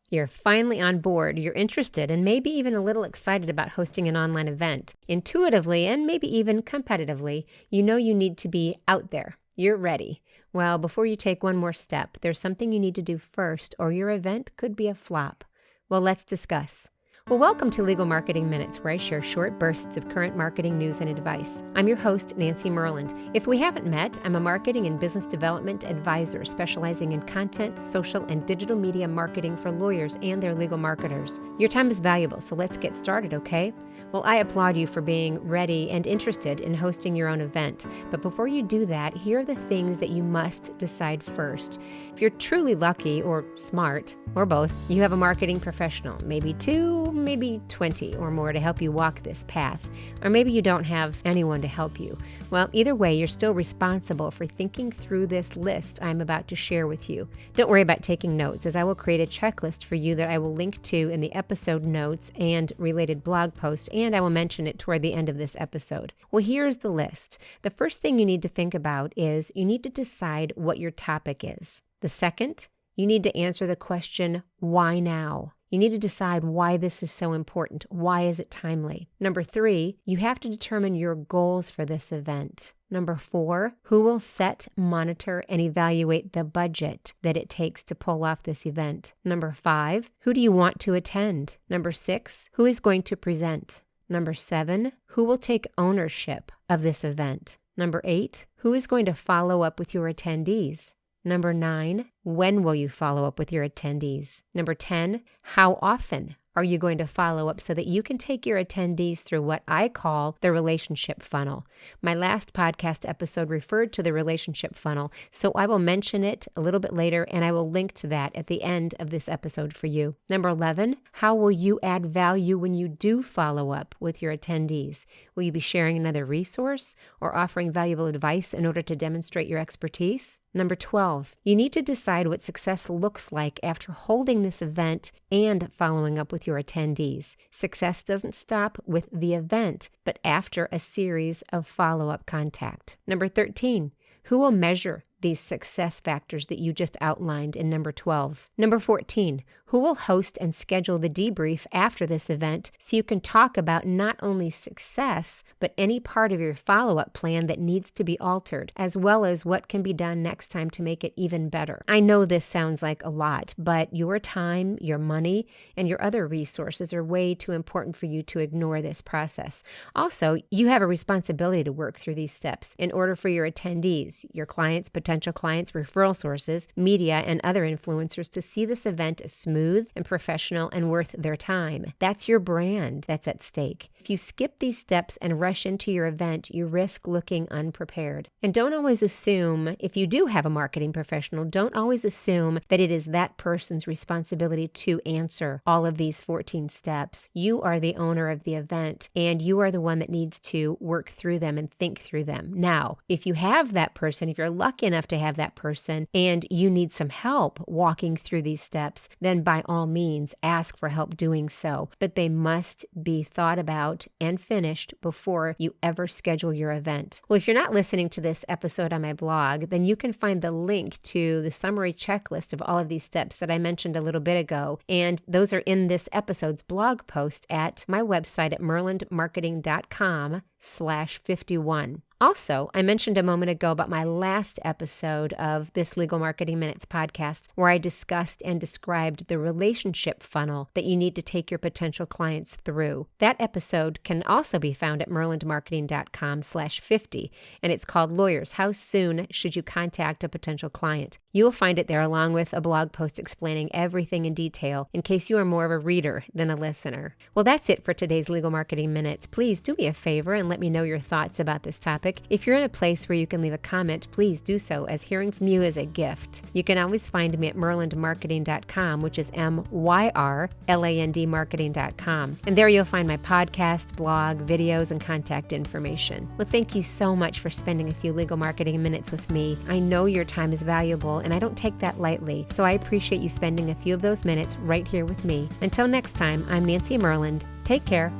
You're finally on board, you're interested, and maybe even a little excited about hosting an online event. Intuitively, and maybe even competitively, you know you need to be out there. You're ready. Well, before you take one more step, there's something you need to do first, or your event could be a flop. Well, let's discuss. Well, welcome to Legal Marketing Minutes, where I share short bursts of current marketing news and advice. I'm your host, Nancy Myrland. If we haven't met, I'm a marketing and business development advisor specializing in content, social, and digital media marketing for lawyers and their legal marketers. Your time is valuable, so let's get started, okay? Well, I applaud you for being ready and interested in hosting your own event. But before you do that, here are the things that you must decide first. If you're truly lucky or smart, or both, you have a marketing professional, maybe 2, maybe 20 or more to help you walk this path. Or maybe you don't have anyone to help you. Well, either way, you're still responsible for thinking through this list I'm about to share with you. Don't worry about taking notes, as I will create a checklist for you that I will link to in the episode notes and related blog post, and I will mention it toward the end of this episode. Well, here's the list. The first thing you need to think about is you need to decide what your topic is. The second, you need to answer the question, why now? You need to decide why this is so important. Why is it timely? Number 3, you have to determine your goals for this event. Number 4, who will set, monitor, and evaluate the budget that it takes to pull off this event? Number 5, who do you want to attend? Number 6, who is going to present? Number 7, who will take ownership of this event? Number 8, who is going to follow up with your attendees? Number 9, when will you follow up with your attendees? Number 10, how often are you going to follow up so that you can take your attendees through what I call the relationship funnel? My last podcast episode referred to the relationship funnel, so I will mention it a little bit later, and I will link to that at the end of this episode for you. Number 11, how will you add value when you do follow up with your attendees? Will you be sharing another resource or offering valuable advice in order to demonstrate your expertise? Number 12, you need to decide what success looks like after holding this event and following up with your attendees. Success doesn't stop with the event, but after a series of follow-up contact. Number 13, who will measure these success factors that you just outlined in number 12? Number 14, who will host and schedule the debrief after this event so you can talk about not only success, but any part of your follow-up plan that needs to be altered, as well as what can be done next time to make it even better. I know this sounds like a lot, but your time, your money, and your other resources are way too important for you to ignore this process. Also, you have a responsibility to work through these steps in order for your attendees, your clients, potential clients, referral sources, media, and other influencers to see this event as smooth and professional and worth their time. That's your brand that's at stake. If you skip these steps and rush into your event, you risk looking unprepared. And don't always assume, if you do have a marketing professional, don't always assume that it is that person's responsibility to answer all of these 14 steps. You are the owner of the event, and you are the one that needs to work through them and think through them. Now, if you have that person, if you're lucky enough to have that person, and you need some help walking through these steps, then by all means, ask for help doing so. But they must be thought about and finished before you ever schedule your event. Well, if you're not listening to this episode on my blog, then you can find the link to the summary checklist of all of these steps that I mentioned a little bit ago. And those are in this episode's blog post at my website at myrlandmarketing.com/51. Also, I mentioned a moment ago about my last episode of this Legal Marketing Minutes podcast, where I discussed and described the relationship funnel that you need to take your potential clients through. That episode can also be found at myrlandmarketing.com/50, and it's called Lawyers, How Soon Should You Contact a Potential Client? You'll find it there along with a blog post explaining everything in detail in case you are more of a reader than a listener. Well, that's it for today's Legal Marketing Minutes. Please do me a favor and let me know your thoughts about this topic. If you're in a place where you can leave a comment, please do so, as hearing from you is a gift. You can always find me at myrlandmarketing.com, which is MYRLAND marketing.com. And there you'll find my podcast, blog, videos, and contact information. Well, thank you so much for spending a few Legal Marketing Minutes with me. I know your time is valuable, and I don't take that lightly, so I appreciate you spending a few of those minutes right here with me. Until next time, I'm Nancy Myrland. Take care.